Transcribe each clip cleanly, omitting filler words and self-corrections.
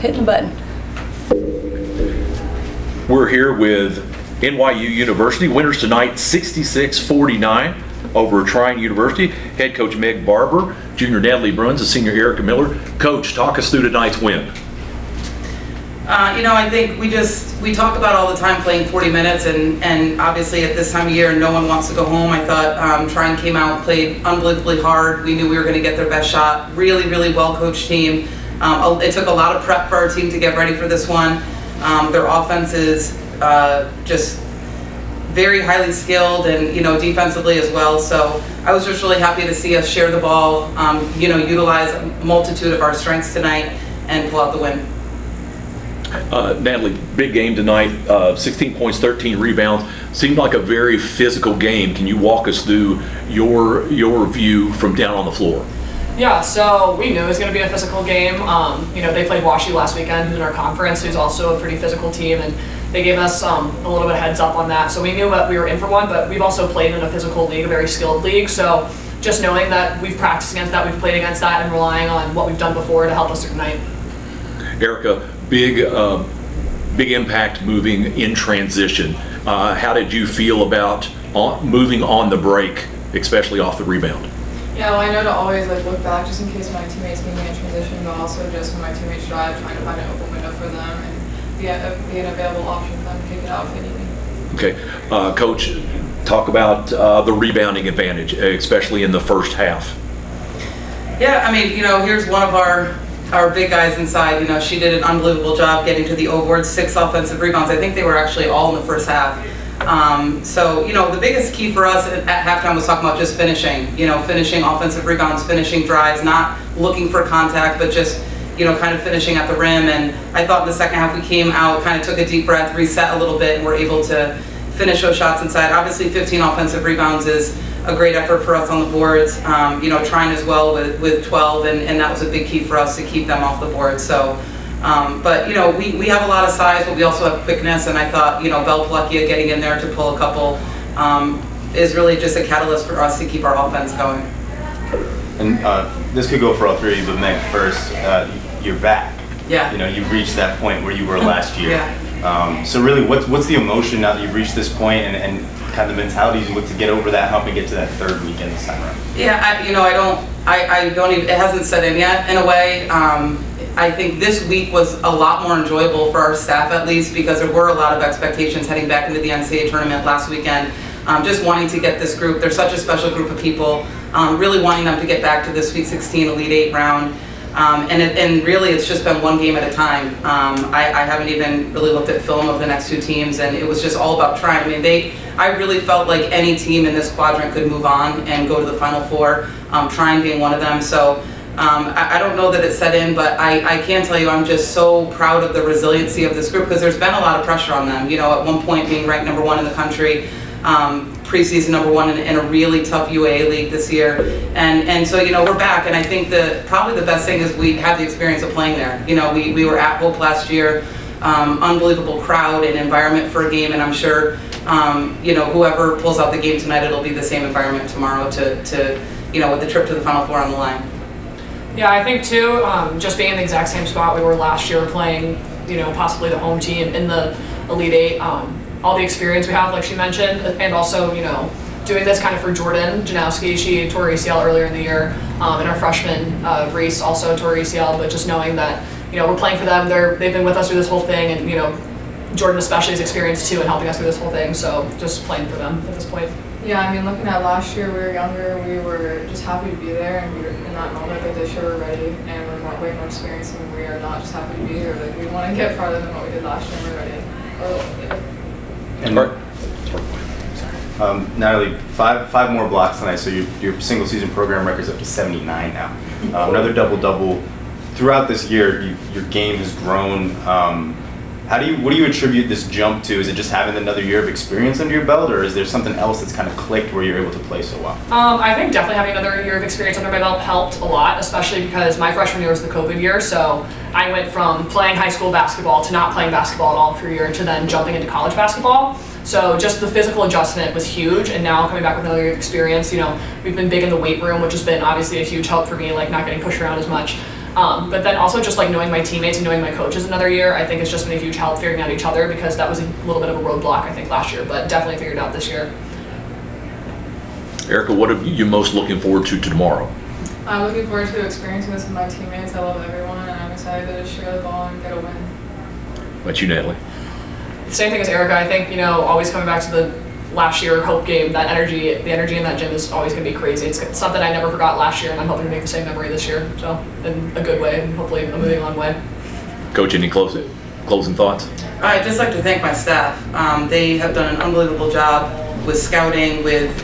hitting the button. We're here with NYU University, winners tonight 66-49 over Trine University. Head coach Meg Barber, junior Natalie Bruns, and senior Erica Miller. Coach, talk us through tonight's win. I think we talk about all the time playing 40 minutes, and obviously at this time of year, no one wants to go home. I thought Trine came out, played unbelievably hard. We knew we were going to get their best shot. Really, really well-coached team. It took a lot of prep for our team to get ready for this one. Their offense is just very highly skilled, and defensively as well. So I was just really happy to see us share the ball, utilize a multitude of our strengths tonight, and pull out the win. Natalie, big game tonight, 16 points, 13 rebounds. Seemed like a very physical game. Can you walk us through your view from down on the floor? Yeah, so we knew it was going to be a physical game. They played Washi last weekend, who's in our conference, who's also a pretty physical team, and they gave us a little bit of heads up on that. So we knew that we were in for one, but we've also played in a physical league, a very skilled league. So just knowing that we've practiced against that, we've played against that, and relying on what we've done before to help us tonight. Erica, big impact moving in transition. How did you feel about moving on the break, especially off the rebound? Yeah, well, I know to always look back just in case my teammates need me in transition, but also just when my teammates drive, trying to find an open window for them and be an available option for them to kick it out if they need me. Okay, Coach, talk about the rebounding advantage, especially in the first half. Yeah, here's one of our big guys inside. She did an unbelievable job getting to the O board, 6 offensive rebounds. I think they were actually all in the first half. The biggest key for us at halftime was talking about just finishing, finishing offensive rebounds, finishing drives, not looking for contact, but just, kind of finishing at the rim. And I thought in the second half we came out, kind of took a deep breath, reset a little bit, and were able to finish those shots inside. Obviously 15 offensive rebounds is a great effort for us on the boards. Trine as well with 12, and that was a big key for us to keep them off the board. So, we have a lot of size, but we also have quickness, and I thought, Bell Palakia getting in there to pull a couple is really just a catalyst for us to keep our offense going. And this could go for all three of you, but Meg, first, you're back. Yeah. You've reached that point where you were last year. Yeah. So really, what's the emotion now that you've reached this point, and kind of the mentality you look to get over that, help me get to that third weekend this time around? Yeah, I don't even, it hasn't set in yet in a way. I think this week was a lot more enjoyable for our staff, at least, because there were a lot of expectations heading back into the NCAA Tournament last weekend. Just wanting to get this group, they're such a special group of people, really wanting them to get back to the Sweet 16 Elite 8 round. And really it's just been one game at a time. I haven't even really looked at film of the next 2 teams, and it was just all about trying. I really felt like any team in this quadrant could move on and go to the Final Four, Trine being one of them. So I don't know that it's set in, but I can tell you I'm just so proud of the resiliency of this group, because there's been a lot of pressure on them. At one point being ranked number 1 in the country, preseason number 1 in a really tough UAA league this year, and so we're back, and I think probably the best thing is we have the experience of playing there. We were at Hope last year, unbelievable crowd and environment for a game, and I'm sure whoever pulls out the game tonight, it'll be the same environment tomorrow to with the trip to the Final Four on the line. Yeah, I think too, just being in the exact same spot we were last year, playing, possibly the home team in the Elite 8, all the experience we have, like she mentioned, and also, doing this kind of for Jordan Janowski. She tore ACL earlier in the year, and our freshman, Reese, also tore ACL, but just knowing that, we're playing for them, they've been with us through this whole thing, and, Jordan especially is experienced too in helping us through this whole thing, so just playing for them at this point. Yeah, looking at last year, we were younger, we were just happy to be there, and we were in that moment, but this year we're ready, and we're way more experienced, and we are not just happy to be here. We want to get farther than what we did last year, and we're ready. And Natalie, five more blocks tonight, so your single season program record's up to 79 now. Another double-double. Throughout this year, your game has grown. What do you attribute this jump to? Is it just having another year of experience under your belt, or is there something else that's kind of clicked where you're able to play so well? I think definitely having another year of experience under my belt helped a lot, especially because my freshman year was the COVID year, so I went from playing high school basketball to not playing basketball at all for a year to then jumping into college basketball. So just the physical adjustment was huge, and now coming back with another year of experience, we've been big in the weight room, which has been obviously a huge help for me, not getting pushed around as much. But then also just like knowing my teammates and knowing my coaches another year, I think it's just been a huge help figuring out each other, because that was a little bit of a roadblock, I think, last year, but definitely figured out this year. Erica, what are you most looking forward to tomorrow? I'm looking forward to experiencing this with my teammates. I love everyone, and I'm excited to just share the ball and get a win. About you, Natalie? Same thing as Erica. I think, always coming back to the last year Hope game, that energy, the energy in that gym is always going to be crazy. It's something I never forgot last year, and I'm hoping to make the same memory this year. So, in a good way, and hopefully a moving on way. Coach, any closing thoughts? I'd just like to thank my staff. They have done an unbelievable job with scouting, with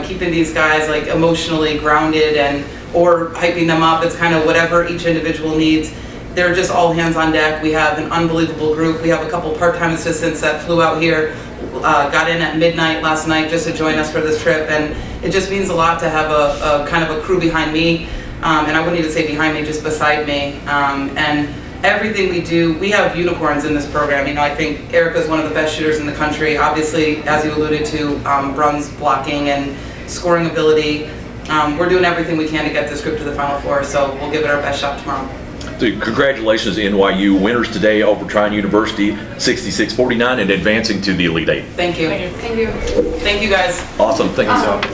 keeping these guys like emotionally grounded or hyping them up. It's kind of whatever each individual needs. They're just all hands on deck. We have an unbelievable group. We have a couple part-time assistants that flew out here, got in at midnight last night just to join us for this trip, and it just means a lot to have a kind of a crew behind me, and I wouldn't even say behind me, just beside me, and everything we do, we have unicorns in this program. I think Erica's one of the best shooters in the country. Obviously, as you alluded to, Bruns blocking and scoring ability. We're doing everything we can to get this group to the Final Four, so we'll give it our best shot tomorrow. So congratulations, NYU winners today over Trine University, 66-49, and advancing to the Elite Eight. Thank you. Thank you. Thank you, guys. Awesome, thank you so much.